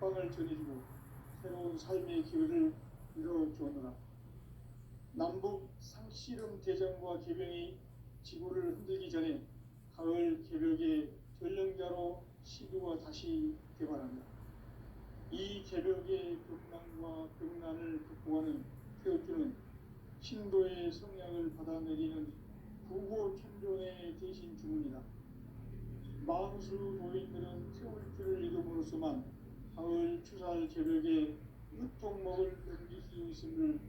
소망을 전해주고 새로운 삶의 기회를 이뤄주었노라. 남북 상씨름 대전과 개병이 지구를 흔들기 전에 가을 개벽의 전령자로 시두가 다시 개발한다. 이 개벽의 벽난과 벽난을 극복하는 태극기는 신도의 성약을 받아내리는 부고천존의 대신 주문이다. 만수 도인들은 태울길을 이름으로서만 가을 추살 개벽에 유통목을 넘길 수 있음을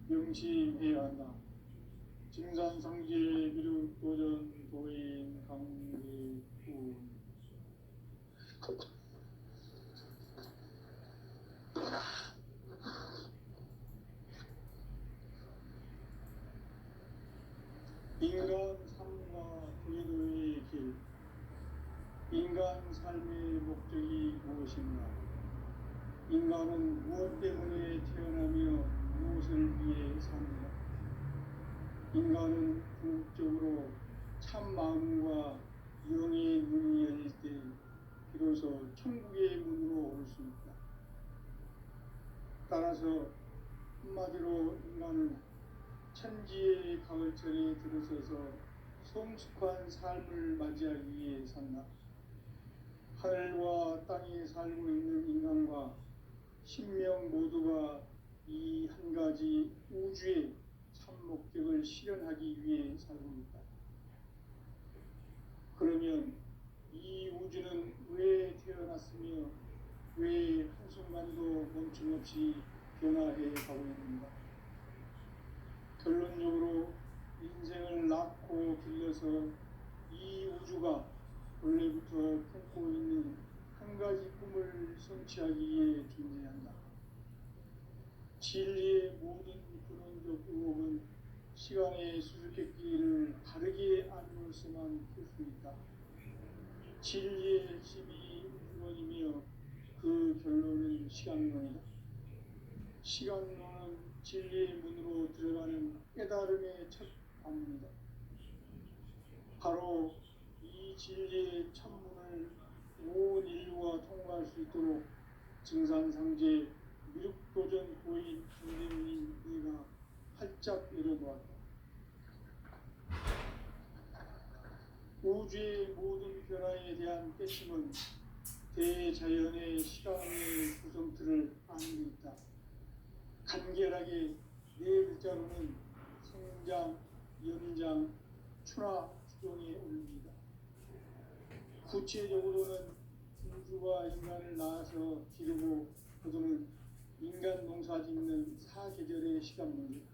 명심해야 한다. 증산상제 미륵도전 도인 강대군 인간 삶과 불의의 길. 인간 삶의 목적이 무엇인가? 인간은 무엇 때문에 태어나며 무엇을 위해 사는가? 인간은 궁극적으로 참 마음과 영의 문이 열릴 때 비로소 천국의 문으로 올 수 있다. 따라서 한마디로 인간은 천지의 가을철에 들어서서 성숙한 삶을 맞이하기 위해 산다. 하늘과 땅에 살고 있는 인간과 신명 모두가 이 한 가지 우주의 참 목적을 실현하기 위해 살고 있다. 그러면 이 우주는 왜 태어났으며 왜 한순간도 멈춤없이 변화해 가고 있는가? 결론적으로 인생을 낳고 길러서 이 우주가 원래부터 품고 있는 한 가지 꿈을 성취하기 위해 존재한다. 진리의 모든 근원적 의혹은 시간의 수수께끼를 바르게 알면서만 풀 수 있다. 진리의 핵심이 우주론이며 그 결론은 시간론이다. 시간론은 진리의 문으로 들어가는 깨달음의 첫 관문이다. 바로 이 진리의 천문을 온 인류가 통과할 수 있도록 증산상제 미륵도전 고인 김대민이 네가 활짝 열어놓았다. 우주의 모든 변화에 대한 깨침은 대자연의 시간의 구성틀을 아는 데 있다. 간결하게 네 글자로는 생장, 연장, 추나 추종에 올립니다. 구체적으로는 우주가 인간을 낳아서 기르고 거두는 인간 농사 짓는 사계절의 시간문이다.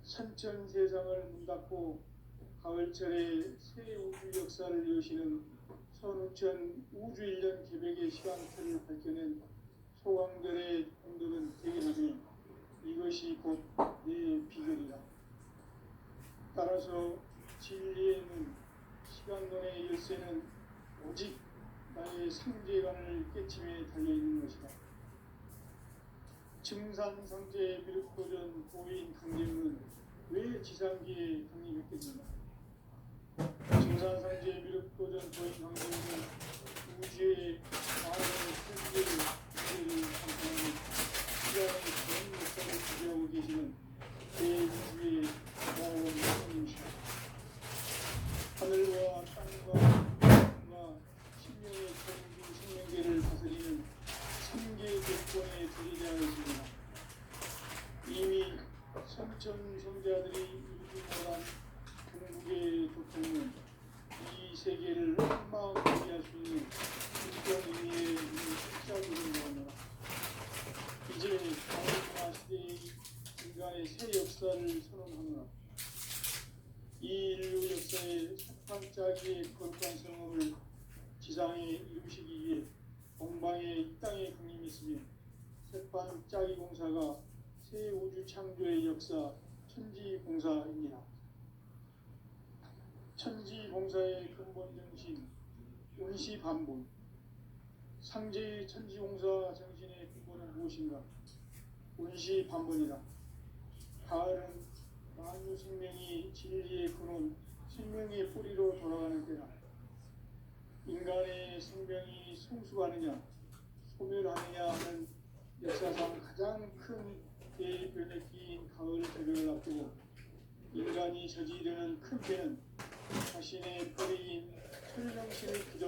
선천 세상을 문닫고 가을철에 새 우주 역사를 여시는 선우천 우주 1년 개벽의 시간틀을 밝혀낸 소강들의 공들은 대견하니 이것이 곧 내 비결이다. 따라서 진리에는 시간론의 열쇠는 오직 나의 상제관을 깨침에 달려있는 것이다. 증산상제 미륵도전 고인 강제문은 왜 지상기에 강림했겠는가? 증산상제 미륵도전 고인 강제문은 우주의 마음의 천지의 기회를 상상하는 시간의 전 역사를 지배하고 계시는 대우주의 고아원 성님이시다. 하늘과 땅과 신명의 전부 생명계를 다스리는 3개 격권의 대리자이십니다. 이미 선천성자들이 이루어난 궁극의 도통은 이 세계를 한마음 이해할 수 있는 인격 의미의 실자적인 거입니다. 이제 다문화 시대의 인간의 새 역사를 선언하노라. 이 인류 역사의 첫판짜기의 거룩한 성험을 지상에 이루시기 위해 동방의 이 땅에 강림했으며 새판짜기 공사가 새 우주 창조의 역사 천지공사입니다. 천지공사의 근본 정신 운시반본. 상제의 천지공사 정신의 근본은 무엇인가? 운시반본이다. 가을은 만유 생명이 진리의 근원, 생명의 뿌리로 돌아가는 때다. 인간의 생명이 성숙하느냐, 소멸하느냐 하는 역사상 가장 큰 대변에 끼인 가을 배변을 앞두고 인간이 저지르는 큰 죄는 자신의 벌이인 철령신을 그저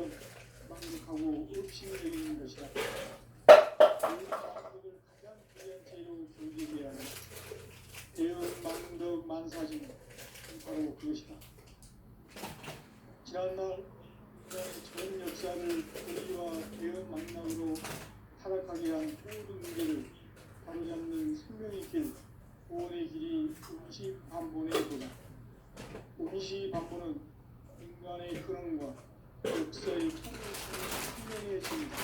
망각하고 없신여기는 것이다. 모든 만덕을 가장 귀한 죄로 경계해야 하는 대은 만덕 만사진 바로 그것이다. 지난날 전 역사를 불의와 대응 망락으로 타락하게 한 모든 문제를 바로잡는 생명의 길, 구원의 길이 음시반본의 도다. 음시반본은 인간의 근원과 역사의 통일성의 생명의 진리다.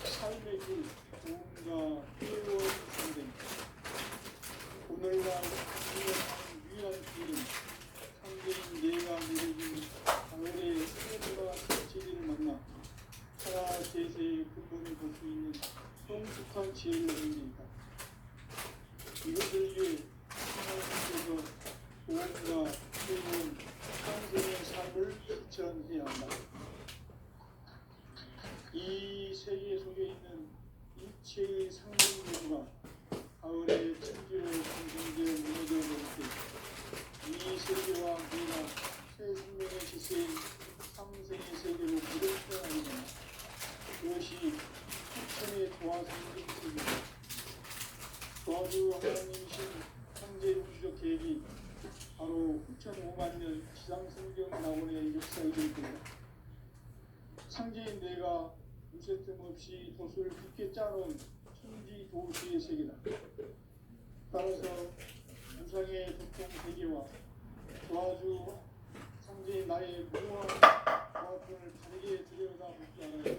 삶의 길, 무언가 깨워 주된 오늘날 우리가 유일한 길은 상대인 내가 내려진 가을의 새들과 지리를 만나 하나 제세의 근본을 볼 수 있는 성숙한 지혜를 얻는 데 있다. 이것을 위해 하나님께서 무언가 새로운 상생의 삶을 실천해야 한다. 이 세계 속에 있는 일체의 상징교구가 가을의 천지로 상징되어 무너져 버릴 때 이 세계와 우리가 새 생명의 지세인 상생의 세계로 무력화하게 된다. 그것이 천의 도화 상징 세계다. 도화주 하나님이신 현재 우주적 계획이 바로 9,500만 년 지상성경 낙원의 역사에 될 것이다. 상제인 내가 무쇠 틈 없이 돛을 깊게 짜놓은 천지 도시의 세계다. 따라서 무상의 보통 세계와 도와주 상제인 나의 무모한 도화권을 다르게 들여다보지 않아요.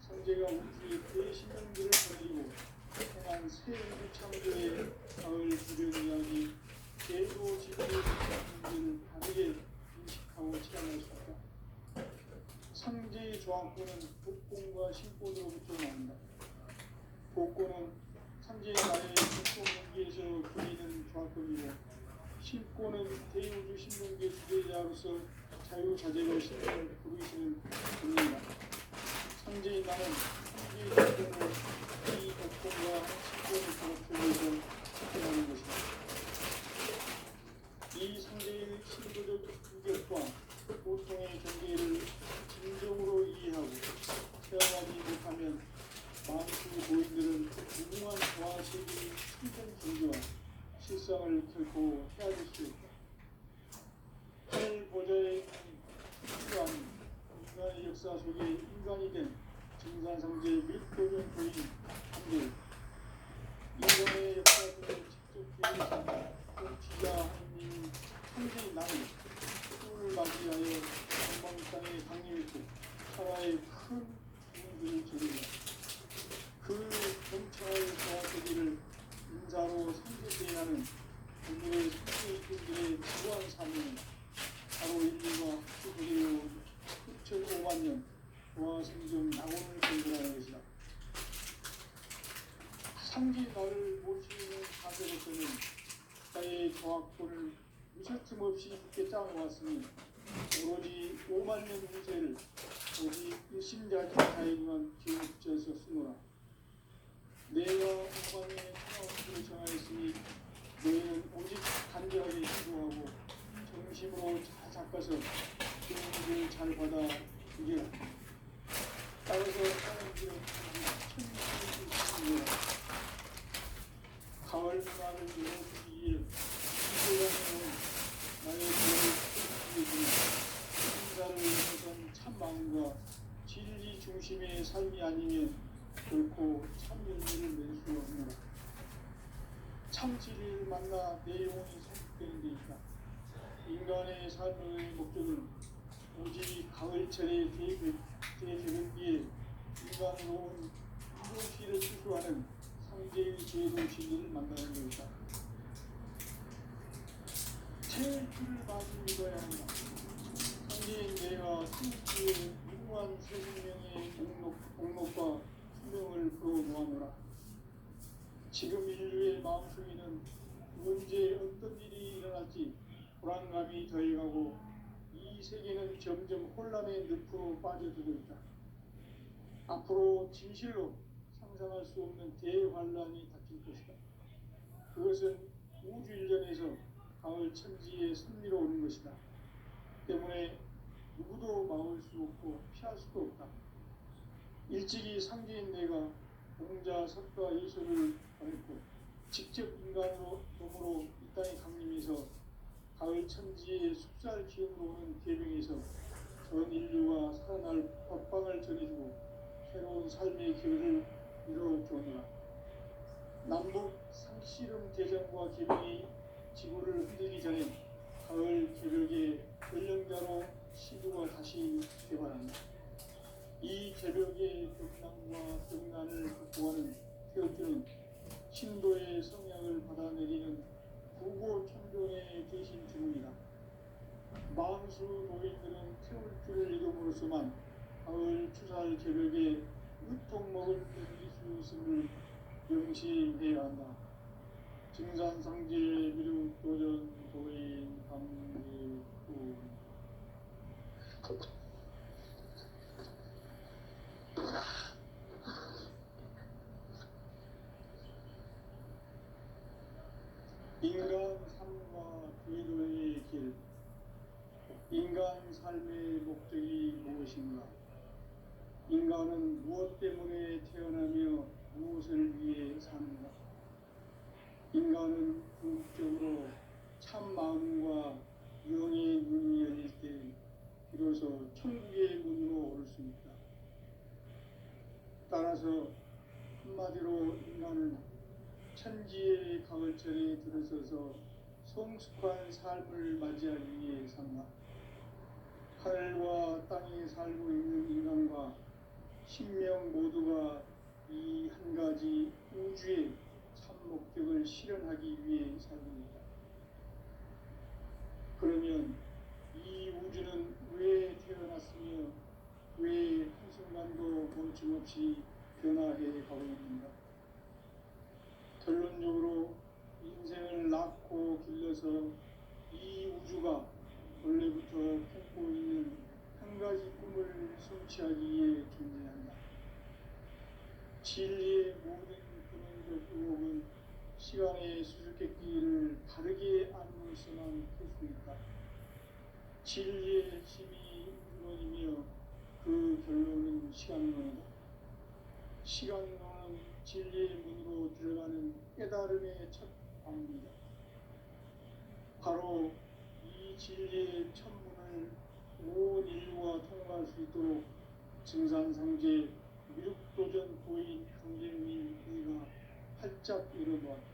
상제가 우주의 대신령들을 보내고 행한 새 우주 창조의 가을 주변 이야기 제도 지구의 문제를 다르게 인식하고 체험할 수 있다. 상제의 조항권은 복권과 신권으로부터 나온다. 복권은 상제의 나의 복권 경계에서 그리는 조항권이고 신권은 대우주 신명계 주제자로서 자유자재로 신명을 부르시는 분입니다. 상제의 나는 상제의 신권을 이 복권과 신권을 작업하면서 실행하는 것이다. 이 상대의 신도적 규격과 보통의 경계를 진정으로 이해하고 체험하지 못하면 만수 고인들은 무궁한 도화 세계의 충전 경계와 실상을 결코 헤아릴 수 있다. 하늘 보좌에 있는 필요한 인간의 역사 속에 인간이 된 증산상제 및 도전포인 한계 인간의 역사 속에 직접 계획하는 통치자 하느님 상제인 나는 수를 맞이하여 전방 땅에 강림했고 하나의 큰 구원을 저지른다. 그 경찰의 도화세계를 인사로 상제대하는 오늘의 상제인들의 지구한 사명은 바로 인류가 흑수되어 9,500만 년 도화생정 낙원을 건설하는 것이다. 상제 나를 모시는 가정에서는 나의 조합권을 무쇠틈 없이 깊게 짜놓았으니 오로지 5만 년 운세를 오직 일심자지 자에게만 기억지어서 쓰노라. 내가 5만 년의 천하운수를 정하였으니 너희는 오직 간절하게 기도하고 정심으로 잘 닦아서 그 운을 잘 받아 이겨라. 따라서 하는 길은 천지를 가을 문화를 열어주기 위해 이제는 나의 죄를 풀어주기 인사를 위해선 참 마음과 진리 중심의 삶이 아니면 결코 참 열매를 낼 수 없노라. 참 진리를 만나 내 영혼이 성숙되는 데 있다. 인간의 삶의 목적은 오직 가을철의 대변기에 인간으로 온 인도시를 추수하는 상제의 제도 진리를 만나는 것이다. 제일 그를 많이 믿어야 한다. 상제인 내가 수주의 무궁한 새 생명의 목록과 수명을 풀어놓아노라. 지금 인류의 마음속에는 언제 어떤 일이 일어날지 불안감이 더해가고 이 세계는 점점 혼란의 늪으로 빠져들고 있다. 앞으로 진실로 상상할 수 없는 대환란이 닥칠 것이다. 그것은 우주 일련에서 가을 천지의 섭리로 오는 것이다. 때문에 누구도 막을 수 없고 피할 수도 없다. 일찍이 상제인 내가 공자, 석가, 예수를 보냈고 직접 인간으로 몸으로 이 땅에 강림해서 가을 천지의 숲살 기운으로 오는 계명에서 전 인류가 살아날 법방을 전해주고 새로운 삶의 기회를 이뤄주었노라. 남북 상씨름 대전과 계명이 지구를 흔들기 전에 가을 개벽의 연령자로 시도가 다시 개발한다. 이 개벽의 벽난과 벽난을 극복하는 태극기는 신도의 성향을 받아내리는 구고 천종의 대신 주문이다. 만수 노인들은 태울 줄을 이름으로서만 가을 추살 개벽에 으통먹을 견딜 수 있음을 명시해야 한다. 증산상제 미륵 도전 도인 강제구 인간 삶과 궤도의 길. 인간 삶의 목적이 무엇인가? 인간은 무엇 때문에 태어나며 무엇을 위해 사는가? 인간은 궁극적으로 참 마음과 영의 눈이 열릴 때 비로소 천국의 문으로 오를 수 있다. 따라서 한마디로 인간은 천지의 가을철에 들어서서 성숙한 삶을 맞이하기 위해 산다. 하늘과 땅에 살고 있는 인간과 신명 모두가 이 한 가지 우주의 참 목적을 실현하기 위해 살고 있다. 그러면 이 우주는 왜 태어났으며 왜 한순간도 멈춤없이 변화해 가고 있는가? 결론적으로 인생을 낳고 길러서 이 우주가 원래부터 품고 있는 한 가지 꿈을 성취하기 위해 존재한다. 진리의 모든 근원적 의혹은 시간의 수수께끼를 바르게 안으로서만 풀 수 있다. 진리의 핵심이 근원이며 그 결론은 시간론이다. 시간론은 진리의 문으로 들어가는 깨달음의 첫 방문이다. 바로 이 진리의 천문을 온 인류가 통과할 수 있도록 증산상제 미륵도전 도인 강제민 의가 활짝 열어보았다.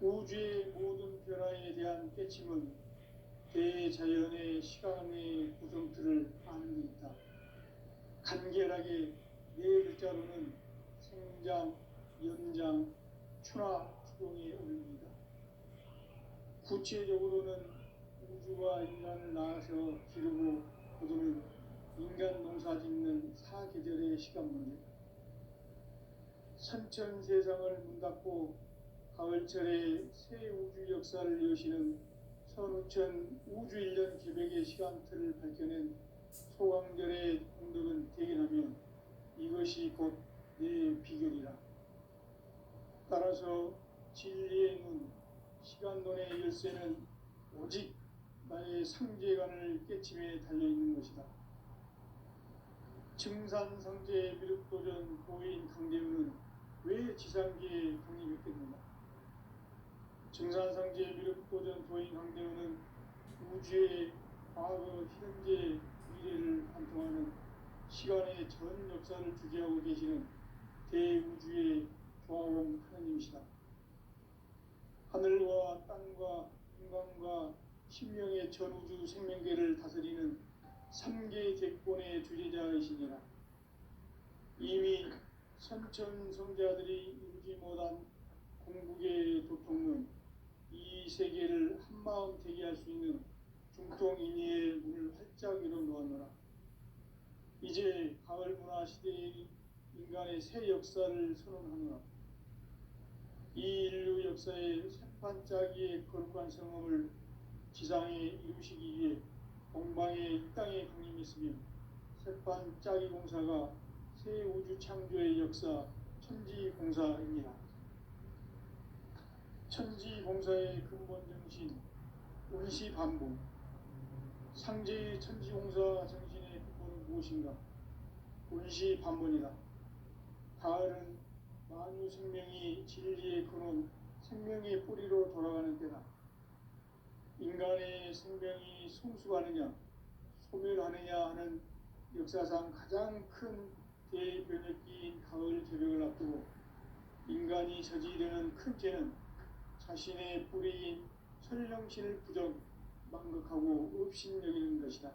우주의 모든 변화에 대한 깨침은 대자연의 시간의 구성틀을 아는 데 있다. 간결하게 네 글자로는 생장, 연장, 추나 추동의 원리이다. 구체적으로는 우주가 인간을 낳아서 기르고 거두는 인간 농사 짓는 사계절의 시간 문제. 선천 세상을 문 닫고 가을철에 새 우주 역사를 여시는 선우천 우주 일년 개벽의 시간틀을 밝혀낸 소강절의 공덕은 대견하며 이것이 곧 내 비결이라. 따라서 진리의 눈, 시간론의 열쇠는 오직 나의 상제관을 깨침에 달려있는 것이다. 증산상제 미륵도전 도인 강제문은 왜 지상계에 강림했겠는가? 증산상제 미륵도전 도인 강제문은 우주의 과거, 현재, 미래를 관통하는 시간의 전 역사를 주재하고 계시는 대우주의 조화원 하나님이시다. 하늘과 땅과 인간과 신명의 전우주 생명계를 다스리는 3개 객본의 주제자이시니라. 이미 선천성자들이 이루지 못한 궁극의 도통은 이 세계를 한마음 되게 할 수 있는 중통인의의 문을 활짝 열어놓았노라. 이제 가을 문화 시대의 인간의 새 역사를 선언하노라. 이 인류 역사의 새판짜기의 거룩한 성험을 지상에 이루시기 위해 동방의 이 땅에 강림했으며 세판 짜기 공사가 새 우주 창조의 역사 천지공사입니다. 천지공사의 근본 정신 운시반복. 상제의 천지공사 정신의 근본은 무엇인가? 운시반복이다. 가을은 만유 생명이 진리의 근원, 생명의 뿌리로 돌아가는 때다. 인간의 생명이 성숙하느냐, 소멸하느냐 하는 역사상 가장 큰 대변혁기인 가을 개벽을 앞두고 인간이 저지르는 큰 죄는 자신의 뿌리인 설령신을 부정, 망극하고 업신여기는 것이다.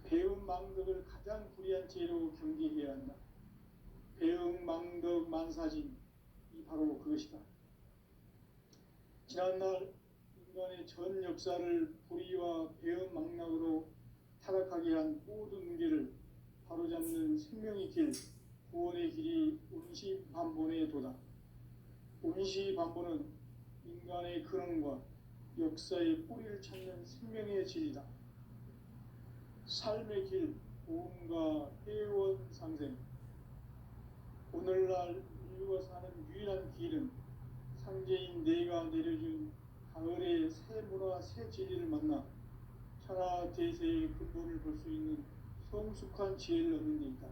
배음 망덕을 가장 불의한 죄로 경계해야 한다. 배음 망덕 만사진이 바로 그것이다. 지난날 인간의 전 역사를 불의와 배음 망락으로 타락하게 한 모든 문제를 바로잡는 생명의 길, 구원의 길이 운시반본의 도다. 운시반본은 인간의 근원과 역사의 뿌리를 찾는 생명의 진리다. 삶의 길, 보험과 회원 상생. 오늘날 인류가 사는 유일한 길은 상제인 내가 내려준 가을의 새 문화, 새 진리를 만나 천하 대세의 근본을 볼 수 있는 성숙한 지혜를 얻는 데 있다.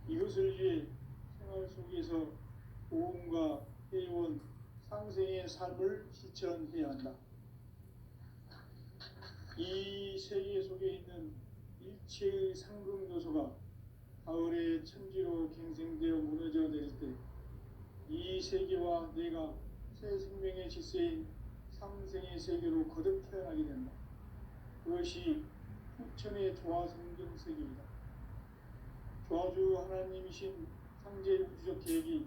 이것을 위해 생활 속에서 보험과 회원, 상생의 삶을 실천해야 한다. 이 세계 속에 있는 일체의 상급 요소가 가을의 천지로 갱생되어 무너져 내릴 때 이 세계와 내가 새 생명의 질서인 상생의 세계로 거듭 태어나게 된다. 그것이 후천의 조화성경 세계이다. 조화주 하나님이신 상제 우주적 계획이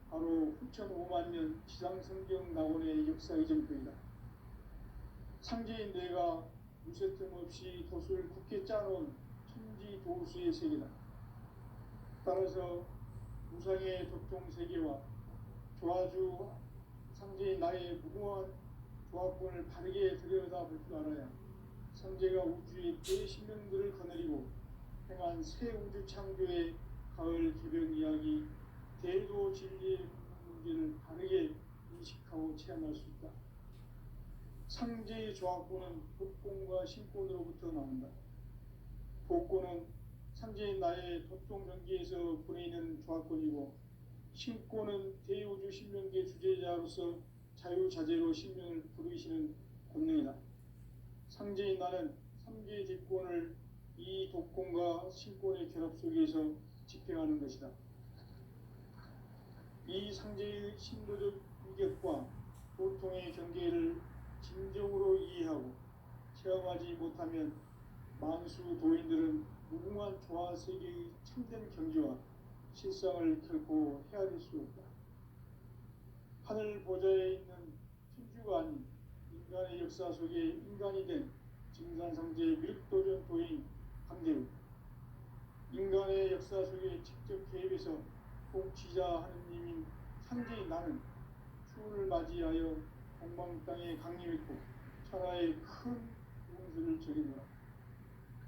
바로 후천 5만 년 지상성경 낙원의 역사 이전표이다. 상제인 내가 무쇠뜸 없이 돛을 굳게 짜놓은 천지 도수의 세계다. 따라서 무상의 덕종 세계와 조화주 상제인 나의 무궁한 조합권을 바르게 들여다볼 줄 알아야 상제가 우주의 대신명들을 거느리고 행한 새 우주 창조의 가을 개벽 이야기, 대도 진리의 문제를 바르게 인식하고 체험할 수 있다. 상제의 조합권은 복권과 신권으로부터 나온다. 복권은 상제인 나의 덕종 경기에서 보내는 조합권이고, 신권은 대우주 신명계 주제자로서 자유자재로 신명을 부르시는 권능이다. 상제인 나는 3개 뒷권을 이 독권과 신권의 결합 속에서 집행하는 것이다. 이 상제의 신도적 위격과 보통의 경계를 진정으로 이해하고 체험하지 못하면 만수 도인들은 무궁한 조화 세계의 참된 경지와 실상을 결코 헤아릴 수 없다. 하늘 보좌에 있는 천주가 아닌 인간의 역사 속에 인간이 된 증산상제의 밀도전 도인 강대우, 인간의 역사 속에 직접 개입해서 통치자 하느님인 상제인 나는 추운을 맞이하여 동방 땅에 강림했고 천하의 큰 운수를 적이노라.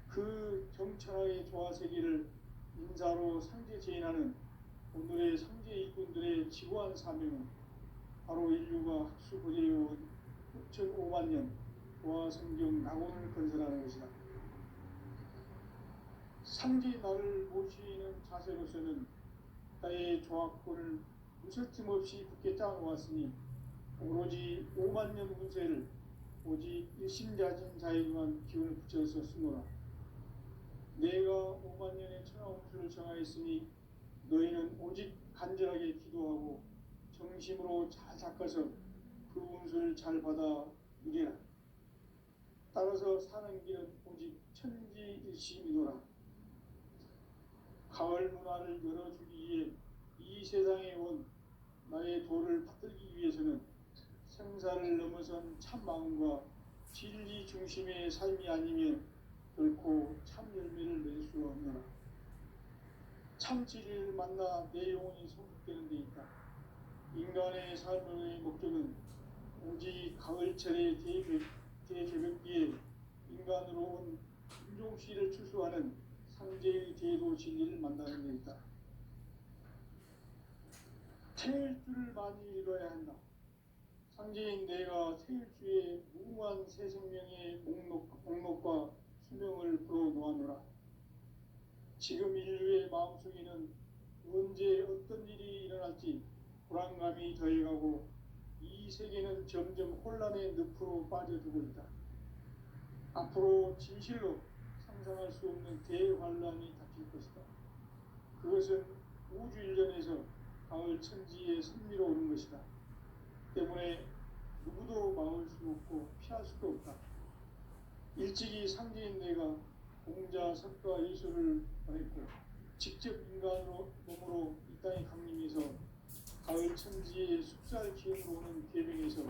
그 정천하의 조화세계를 인사로 상제 제인하는 오늘의 상제 일꾼들의 지구한 사명은 바로 인류가 학수부리해온 6,5만 년 조화성경 낙원을 건설하는 것이다. 상제 나를 모시는 자세로서는 나의 조합권을 무설짐 없이 굳게 짜놓았으니 오로지 5만 년 운세를 오직 일심자진 자에게만 기운을 붙여서 쓰노라. 내가 5만 년의 천하 운수를 정하였으니 너희는 오직 간절하게 기도하고 정심으로 잘 닦아서 그 운수를 잘 받아 누리라. 따라서 사는 길은 오직 천지일심이노라. 가을 문화를 열어주기 위해 이 세상에 온 나의 도를 받들기 위해서는 생사를 넘어선 참 마음과 진리 중심의 삶이 아니면 결코 참 열매를 맺을 수 없노라. 참 진리를 만나 내 영혼이 성숙되는 데 있다. 인간의 삶의 목적은 오직 가을철의 대개벽기에 인간으로 온 세종시를 추수하는 상제의 제도 진리를 만나는 데 있다. 태일주를 많이 이뤄야 한다. 상제인 내가 태일주의 무궁한 새 생명의 목록과 수명을 불어놓아노라. 지금 인류의 마음속에는 언제 어떤 일이 일어날지 불안감이 더해가고 이 세계는 점점 혼란의 늪으로 빠져들고 있다. 앞으로 진실로 상상할 수 없는 대환란이 닥칠 것이다. 그것은 우주 일련에서 가을 천지에 선미로 오는 것이다. 때문에 누구도 막을 수 없고 피할 수도 없다. 일찍이 상제인 내가 공자, 석가, 예수를 보냈고 직접 인간으로 몸으로 이 땅에 강림해서 가을 천지의 숙살 기운으로 오는 계명에서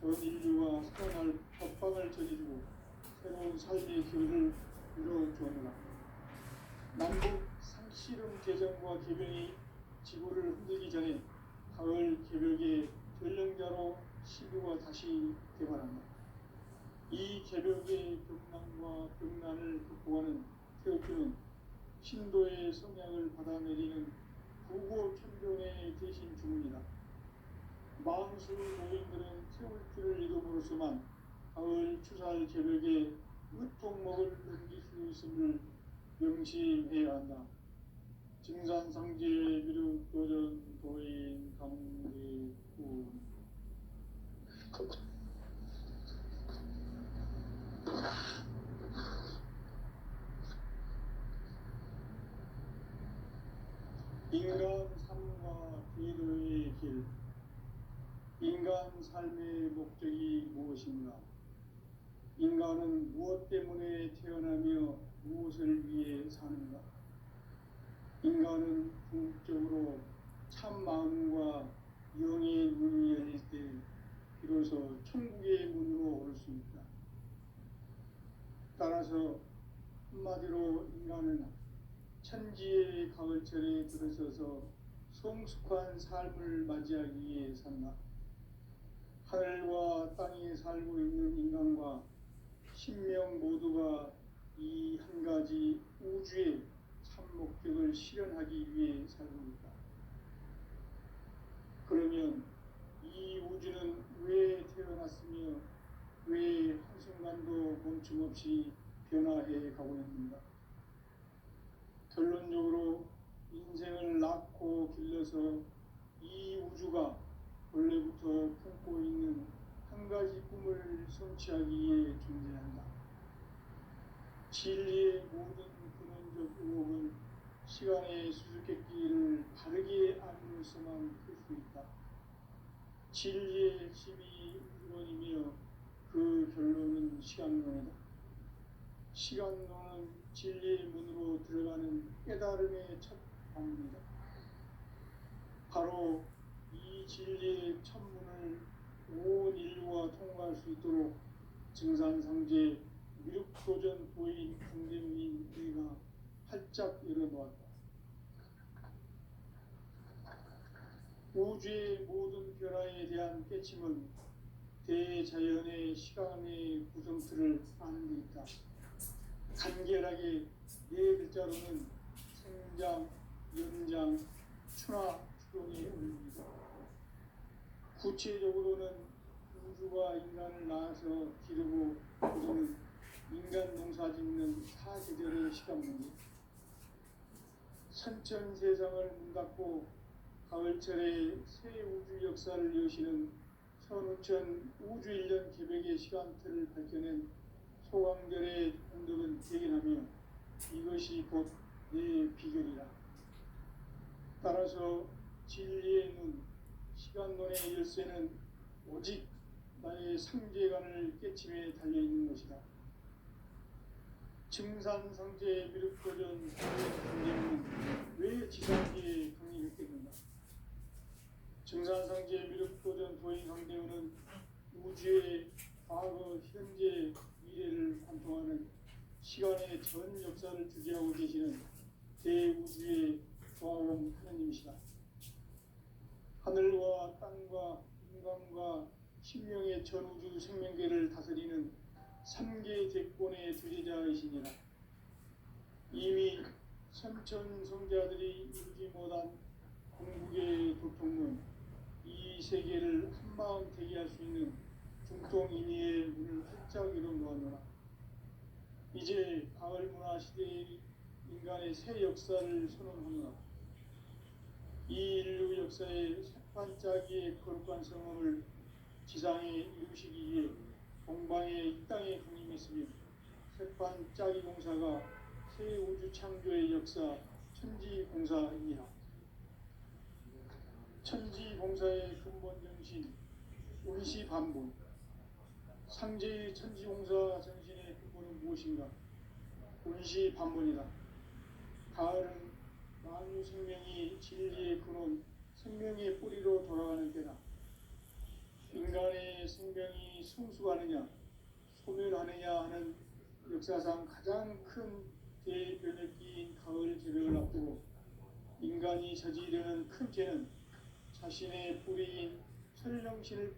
전 인류와 살아날 법방을 전해주고 새로운 삶의 기회를 이뤄주었노라. 남북 상씨름 개정과 개병이 지구를 흔들기 전에 가을 개벽의 전령자로 시구가 다시 개발한다. 이 개벽의 벽난과 벽난을 극복하는 태극주는 신도의 성향을 받아내리는 부고 천병의 대신 주문이다. 망수 노인들은 태울주를 이름으로서만 가을 추살 개벽의 으통목을 넘길 수 있음을 명심해야 한다. 증산상제 미륵 도전 도인 강대군 인간 삶과 기도의 길. 인간 삶의 목적이 무엇인가? 인간은 무엇 때문에 태어나며 무엇을 위해 사는가? 인간은 궁극적으로 참 마음과 영의 문이 열릴 때 비로소 천국의 문으로 올 수 있다. 따라서 한마디로 인간은 천지의 가을철에 들어서서 성숙한 삶을 맞이하기 위해 산다. 하늘과 땅에 살고 있는 인간과 신명 모두가 이 한 가지 우주의 참 목적을 실현하기 위해 살고 있다. 그러면 이 우주는 왜 태어났으며 왜 한순간도 멈춤없이 변화해 가고 있는가? 결론적으로 인생을 낳고 길러서 이 우주가 원래부터 품고 있는 한 가지 꿈을 성취하기 위해 존재한다. 진리의 모든 근원적 의혹은 시간의 수수께끼를 바르게 알므로서만 풀 수 있다. 진리의 핵심이 우주론이며 그 결론은 시간론이다. 시간론은 진리의 문으로 들어가는 깨달음의 첫 방문이다. 바로 이 진리의 첫 문을 온 인류가 통과할 수 있도록 증산상제 미륵도전 도인 강대무인 내가 활짝 열어놓았다. 우주의 모든 변화에 대한 깨침은 대자연의 시간의 구성틀을 아는 데 있다. 간결하게 네 글자로는 생장, 연장, 추나 추동의 원리입니다. 구체적으로는 우주가 인간을 낳아서 기르고 기르는 인간 농사 짓는 사계절의 시간 문제. 선천 세상을 문 닫고 가을철에 새 우주 역사를 여시는 선우천 우주 1년 개벽의 시간틀을 밝혀낸 소강절의 공덕은 대견하며 이것이 곧 내 비결이라. 따라서 진리의 눈, 시간론의 열쇠는 오직 나의 상제관을 깨침에 달려있는 것이다. 증산상제 미륵도전 강림은 왜 지상계에 강림했겠는가? 증산상제 미륵도전 도인 강대우는 우주의 과거, 현재, 미래를 관통하는 시간의 전 역사를 주재하고 계시는 대우주의 조화범 하느님이시다. 하늘과 땅과 인간과 신명의 전우주 생명계를 다스리는 3개 대권의 주제자이시니라. 천천 성자들이 이루지 못한 궁극의 도통문, 이 세계를 한마음 되게 할 수 있는 중통인의의 문을 활짝 열어놓았노라. 이제 가을 문화 시대의 인간의 새 역사를 선언하노라. 이 인류 역사의 새반짝이의 거룩한 성험을 지상에 이루시기 위해 동방의 이 땅에 강림했으며 새반짝이 공사가 새 우주 창조의 역사 천지공사이니라. 천지공사의 근본 정신 운시반본, 상제의 천지공사 정신의 근본은 무엇인가? 운시반본이다. 가을은 만유 생명이 진리의 근원, 생명의 뿌리로 돌아가는 때다. 인간의 생명이 성숙하느냐 소멸하느냐 하는 역사상 가장 큰 대변혁기인 가을 개벽을 앞두고 인간이 저지르는 큰 죄는 자신의 뿌리인 설령신을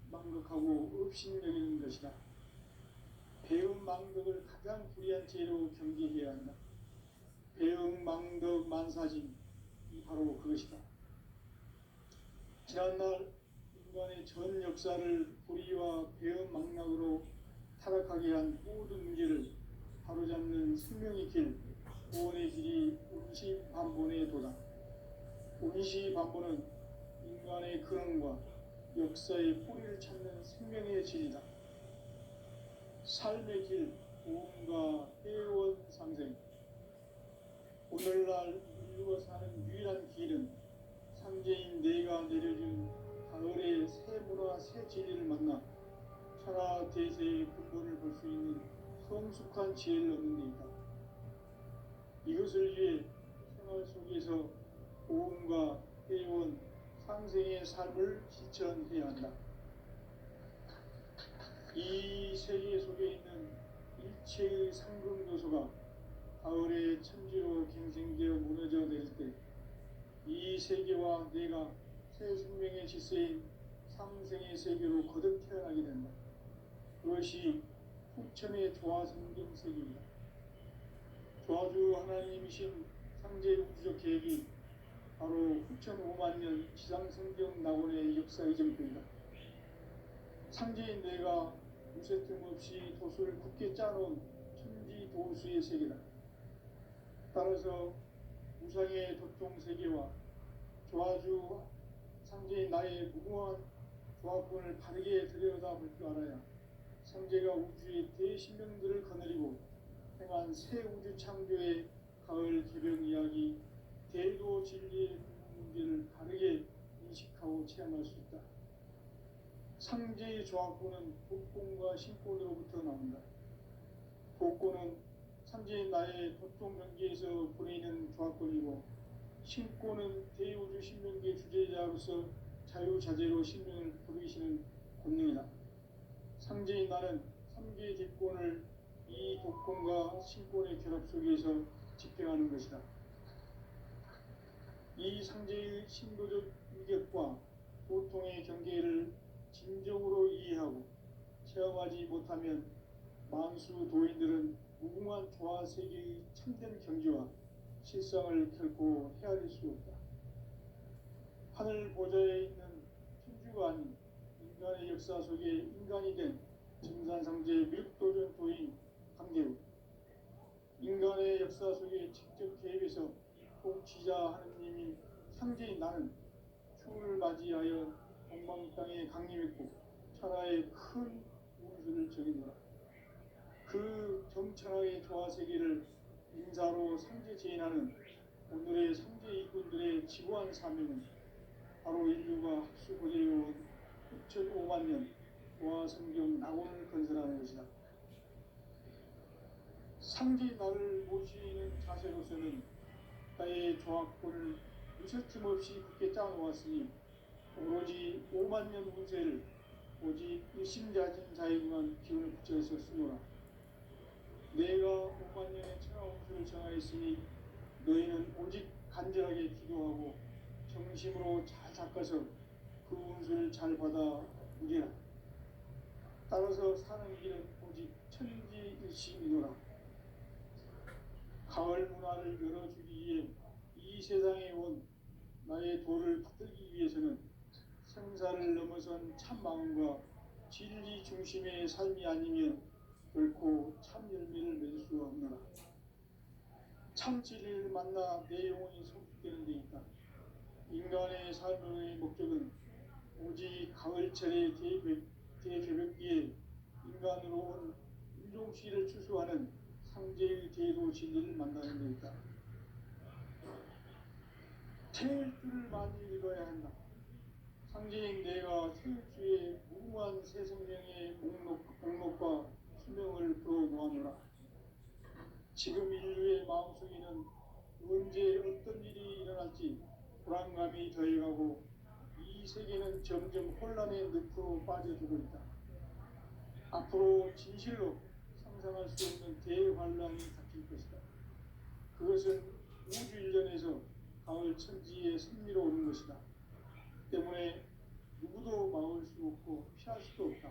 망각하고 업신여기는 것이다. 배음 망덕을 가장 불의한 죄로 경계해야 한다. 배음 망덕 만사진, 이 바로 그것이다. 지난날 인간의 전 역사를 불의와 배음 망락으로 타락하게 한 모든 문제를 바로잡는 생명의 길, 구원의 길이 운시반본의 도다. 운시반본은 인간의 근원과 역사의 뿌리를 찾는 생명의 길이다. 삶의 길, 구원과 회원 상생. 오늘날 인류가 사는 유일한 길은 상제인 내가 내려준 가을의 새 문화 새 진리를 만나 천하 대세의 근본을 볼 수 있는 성숙한 지혜를 얻는 데 있다. 이것을 위해 생활 속에서 고음과 회원, 상생의 삶을 실천해야 한다. 이 세계 속에 있는 일체의 상금도서가 가을의 천지로 갱생되어 무너져 내릴 때 이 세계와 내가 새 생명의 질서인 상생의 세계로 거듭 태어나게 된다. 그것이 후천의 조화성경 세계이다. 조화주 하나님이신 상제 우주적 계획이 바로 후천 5만년 지상성경 낙원의 역사의 전표이다. 상제인 내가 무쇠 틈 없이 도수를 굳게 짜놓은 천지도수의 세계다. 따라서 우상의 도통 세계와 조화주 상제인 나의 무궁한 조합권을 바르게 들여다볼 줄 알아야 상제가 우주의 대신명들을 거느리고 행한 새 우주 창조의 가을 개벽 이야기, 대도 진리의 문제를 바르게 인식하고 체험할 수 있다. 상제의 조합권은 복권과 신권으로부터 나온다. 복권은 상제인 나의 도통 경계에서 보내는 조합권이고, 신권은 대우주 신명기의 주제자로서 자유자재로 신명을 부르시는 권능이다. 상제인 나는 3개의 뒷권을 이 독권과 신권의 결합 속에서 집행하는 것이다. 이 상제의 신도적 위격과 도통의 경계를 진정으로 이해하고 체험하지 못하면 만수 도인들은 무궁한 조화 세계의 참된 경지와 실상을 결코 헤아릴 수 없다. 하늘 보좌에 있는 천주가 아닌 인간의 역사 속에 인간이 된 증산상제 밀도전 도인 강대우, 인간의 역사 속에 직접 개입해서 통치자 하느님인 상제인 나는 추운을 맞이하여 동방 땅에 강림했고 천하의 큰 운수를 정해노라. 그 정천하의 조화세계를 인사로 상제 제인하는 오늘의 상제 일꾼들의 지구한 사명은 바로 인류가 학수고대해온 6,500년 조화성경 낙원을 건설하는 것이다. 상제 나를 모시는 자세로서는 나의 조합권을 무쇠틈 없이 굳게 짜놓았으니 오로지 5만년 운세를 오직 일심자진 자에게만 기운을 붙여서 쓰노라. 내가 5만년의 천하 운수를 정하였으니 너희는 오직 간절하게 기도하고 정심으로 잘 닦아서 그 운수를 잘 받아 누리라. 따라서 사는 길은 오직 천지일심이노라. 가을 문화를 열어주기 위해 이 세상에 온 나의 도를 받들기 위해서는 생사를 넘어선 참 마음과 진리 중심의 삶이 아니면 결코 참 열매를 맺을 수 없노라. 참 진리를 만나 내 영혼이 성숙되는 데 있다. 인간의 삶의 목적은 오직 가을철의 대개벽기에 인간으로 온 인종시를 추수하는 상제의 대도 진리를 만나는 데 있다. 태일주를 많이 읽어야 한다. 상제인 내가 태일주의 무궁한 새 생명의 목록과 수명을 풀어놓아노라. 지금 인류의 마음속에는 언제 어떤 일이 일어날지 불안감이 더해가고 이 세계는 점점 혼란의 늪으로 빠져들고 있다. 앞으로 진실로 상상할 수 없는 대환란이 닥칠 것이다. 그것은 우주 일련에서 가을 천지의 섭리로 오는 것이다. 때문에 누구도 막을 수 없고 피할 수도 없다.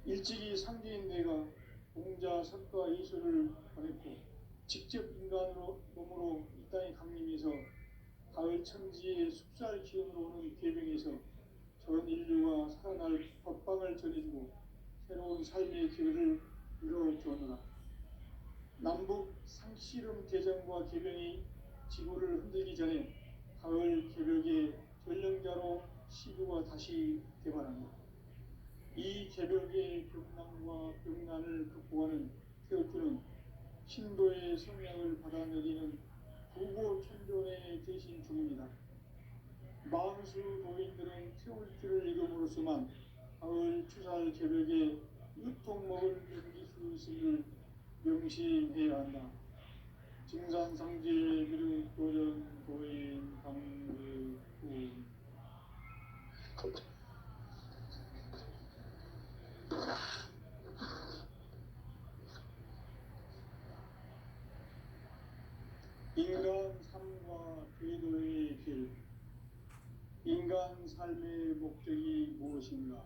일찍이 상제인 내가 공자, 석가, 예수를 보냈고 직접 인간으로 몸으로 이 땅에 강림해서 가을 천지의 숲살 기운으로 오는 계명에서 전 인류가 살아날 법방을 전해주고 새로운 삶의 길을 이뤄주었노라. 남북 상씨름 대전과 계병이 지구를 흔들기 전에 가을 개벽의 전령자로 시구가 다시 개발한다. 이 개벽의 벽난과 벽난을 극복하는 태극주는 신도의 성량을 받아들이는 부고천존의 대신 중입니다. 망수 도인들은 태울주를 읽음으로써만 가을 추살 개벽에 유통목을 넘길 수 있음을 명심해야 한다. 증산상제 미륵 도전 도인 강의군 인간 삶과 궤도의 길. 인간 삶의 목적이 무엇인가?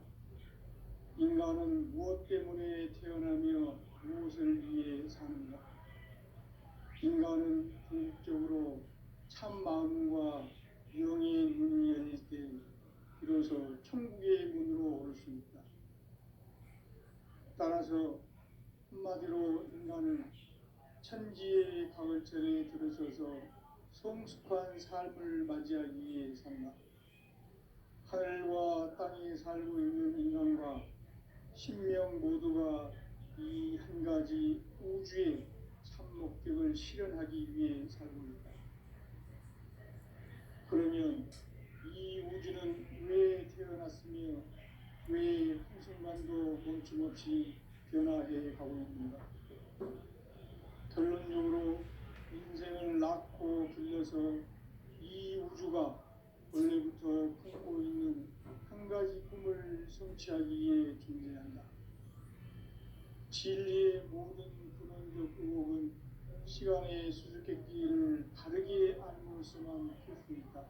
인간은 무엇 때문에 태어나며 무엇을 위해 사는가? 인간은 궁극적으로 참 마음과 영의 문이 열릴 때 비로소 천국의 문으로 올 수 있다. 따라서 한마디로 인간은 천지의 가을철에 들어서서 성숙한 삶을 맞이하기 위해 산다. 하늘과 땅에 살고 있는 인간과 신명 모두가 이 한 가지 우주의 참 목적을 실현하기 위해 살고 있다. 그러면 이 우주는 왜 태어났으며 왜 한순간도 멈춤없이 변화해 가고 있는가? 결론적으로 인생을 낳고 길러서 이 우주가 원래부터 품고 있는 한 가지 꿈을 성취하기 위해 존재한다. 진리의 모든 근원적 의혹은 시간의 수수께끼를 바르게 알므로서만 풀 수 있다.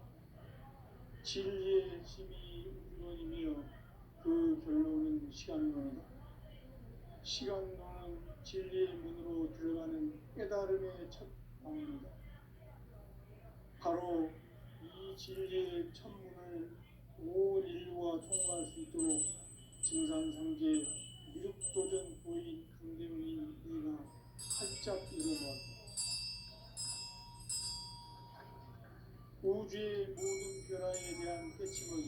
진리의 핵심이 우주론이며 그 결론은 시간론이다. 시간론은 진리의 문으로 들어가는 깨달음의 첫 방입니다. 바로 이 진리의 첫 문을 온 인류가 통과할 수 있도록 증산상제 미륵도전 도인 강대훈이 내가 활짝 열어놓았다. 우주의 모든 변화에 대한 깨침은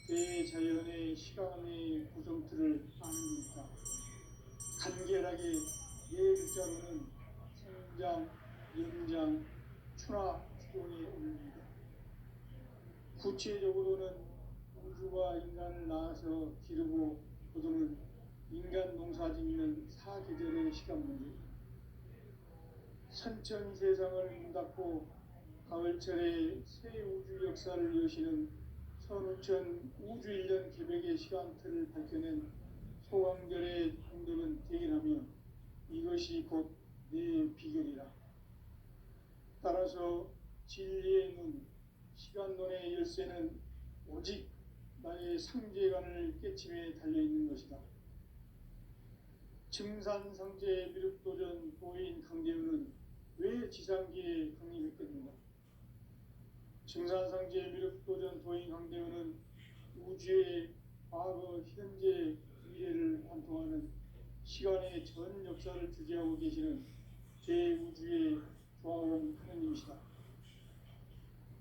대자연의 시간의 구성틀을 아는 데 있다. 간결하게 네 글자로는 생장, 연장, 추나 추동에 올립니다. 구체적으로는 우주가 인간을 낳아서 기르고 거두는 인간 농사 짓는 사계절의 시간 문제. 선천 세상을 문닫고 가을철에 새 우주 역사를 여시는 선우천 우주일년 개벽의 시간틀을 밝혀낸 소강절의 공덕은 대견하며 이것이 곧 내 비결이라. 따라서 진리의 눈, 시간론의 열쇠는 오직 나의 상제관을 깨침에 달려있는 것이다. 증산상제 미륵도전 도인 강대훈은 증산상제 미륵도전 도인 강대원은 우주의 과거, 현재, 미래를 관통하는 시간의 전 역사를 주재하고 계시는 대우주의 조화원 하느님이시다.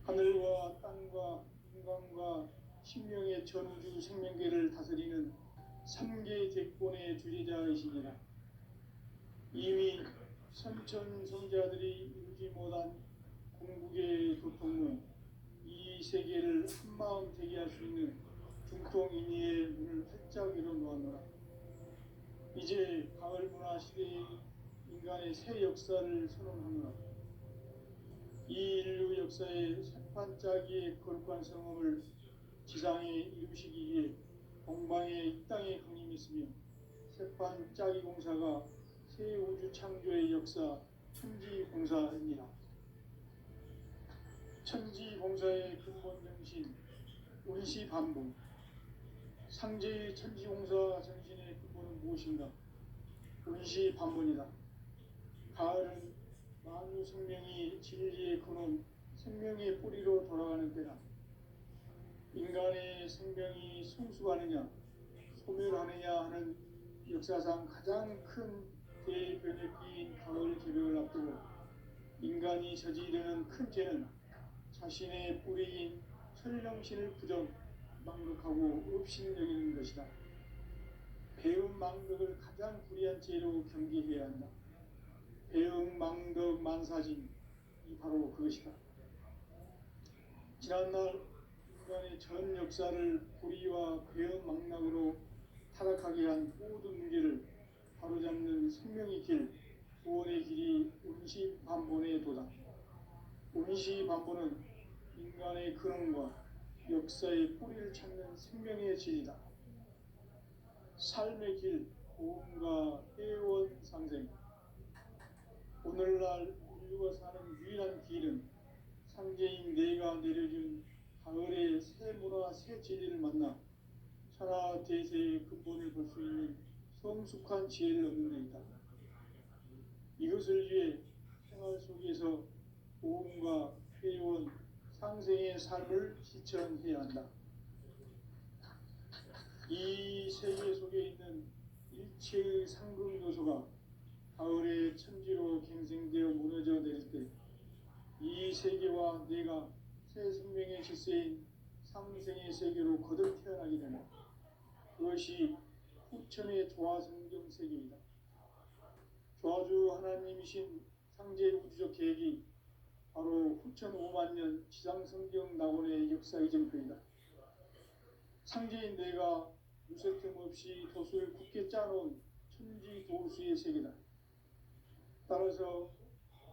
하늘과 땅과 인간과 신명의 전우주 생명계를 다스리는 삼계 대권의 주재자이시니라. 이미 선천성자들이 이루지 못한 궁극의 도통로, 이 세계를 한마음 되게 할 수 있는 중통인의의 문을 활짝 열어놓았노라. 이제 가을 문화 시대의 인간의 새 역사를 선언하노라. 이 인류 역사의 새판짜기의 거룩한 성험을 지상에 이루시기 위해 공방에 이 땅에 강림했으며, 새판짜기 공사가 새 우주 창조의 역사 천지공사입니다. 천지공사의 근본 정신, 운시반복. 상제의 천지공사 정신의 근본은 무엇인가? 운시반복이다. 가을은 만유 생명이 진리의 근원, 생명의 뿌리로 돌아가는 때다. 인간의 생명이 성숙하느냐, 소멸하느냐 하는 역사상 가장 큰 대변혁기인 가을 개벽을 앞두고 인간이 저지르는 큰 죄는 자신의 뿌리인 천령신을 부정, 망극하고 업신여기는 것이다. 배음 망덕을 가장 불의한 죄로 경계해야 한다. 배음 망덕 만사진이 바로 그것이다. 지난날 인간의 전 역사를 불의와 배음 망락으로 타락하게 한 모든 문제를 바로잡는 생명의 길, 구원의 길이 운시반본의 도다. 운시반본은 인간의 근원과 역사의 뿌리를 찾는 생명의 진리다. 삶의 길, 고음과 회원 상생. 오늘날 인류가 사는 유일한 길은 상제인 내가 내려준 가을의 새 문화, 새 진리를 만나 천하 대세의 근본을 볼 수 있는 성숙한 지혜를 얻는 데 있다. 이것을 위해 생활 속에서 고음과 회원, 상생의 삶을 실천해야 한다. 이 세계 속에 있는 일체의 상금 요소가 가을의 천지로 갱생되어 무너져 내릴 때 이 세계와 내가 새 생명의 질서인 상생의 세계로 거듭 태어나게 되는 그것이 후천의 조화성경 세계이다. 조화주 하나님이신 상제 우주적 계획이 바로 후천 5만년 지상성경 낙원의 역사 이정표이다. 상제인 내가 무쇠 틈 없이 도수를 굳게 짜놓은 천지도수의 세계다. 따라서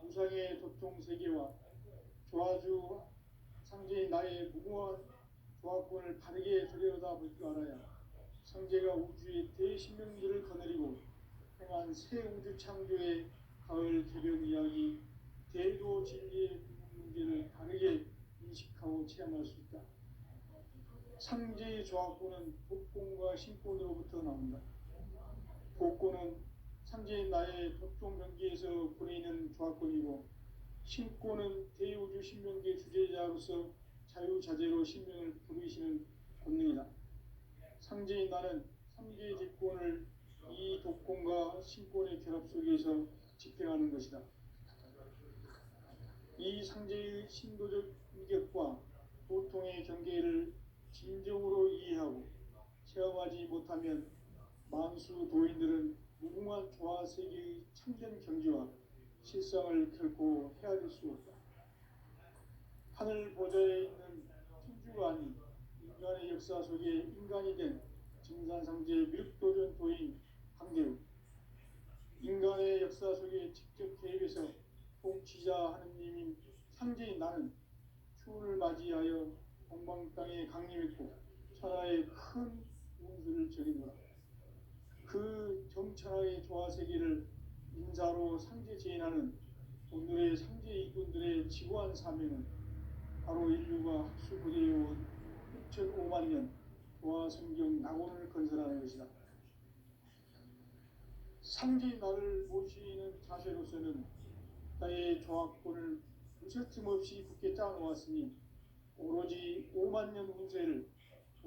무상의 도통 세계와 조화주 상제인 나의 무궁한 조화권을 바르게 들여다볼 줄 알아야 상제가 우주의 대신명들을 거느리고 행한 새 우주 창조의 가을 개벽 이야기, 대도 진리의 문제를 바르게 인식하고 체험할 수 있다. 상제의 조화권은 복권과 신권으로부터 나온다. 복권은 상제인 나의 도통 경계에서 보내는 조화권이고, 신권은 대우주 신명계 주제자로서 자유자재로 신명을 부르시는 권능이다. 상제인 나는 3개의 직권을 이 독권과 신권의 결합 속에서 집행하는 것이다. 이 상제의 신도적 인격과 보통의 경계를 진정으로 이해하고 체험하지 못하면 만수 도인들은 무궁한 조화세계의 참된 경지와 실상을 결코 헤아릴 수 없다. 하늘 보좌에 있는 천주가 아닌 인간의 역사 속에 인간이 된 증산상제 미륵도전 도인 강대우, 인간의 역사 속에 직접 개입해서 통치자 하느님인 상제인 나는 추운을 맞이하여 동방 땅에 강림했고 천하의 큰 운수를 저리노라. 그 정천하의 조화세계를 인사로 상제 제인하는 오늘의 상제 이군들의 지구한 사명은 바로 인류가 학수부대해온 6,500년 조화성경 낙원을 건설하는 것이다. 상제인 나를 모시는 자세로서는 나의 조화권을 무쇠틈 없이 굳게 짜놓았으니 오로지 5만 년 후세를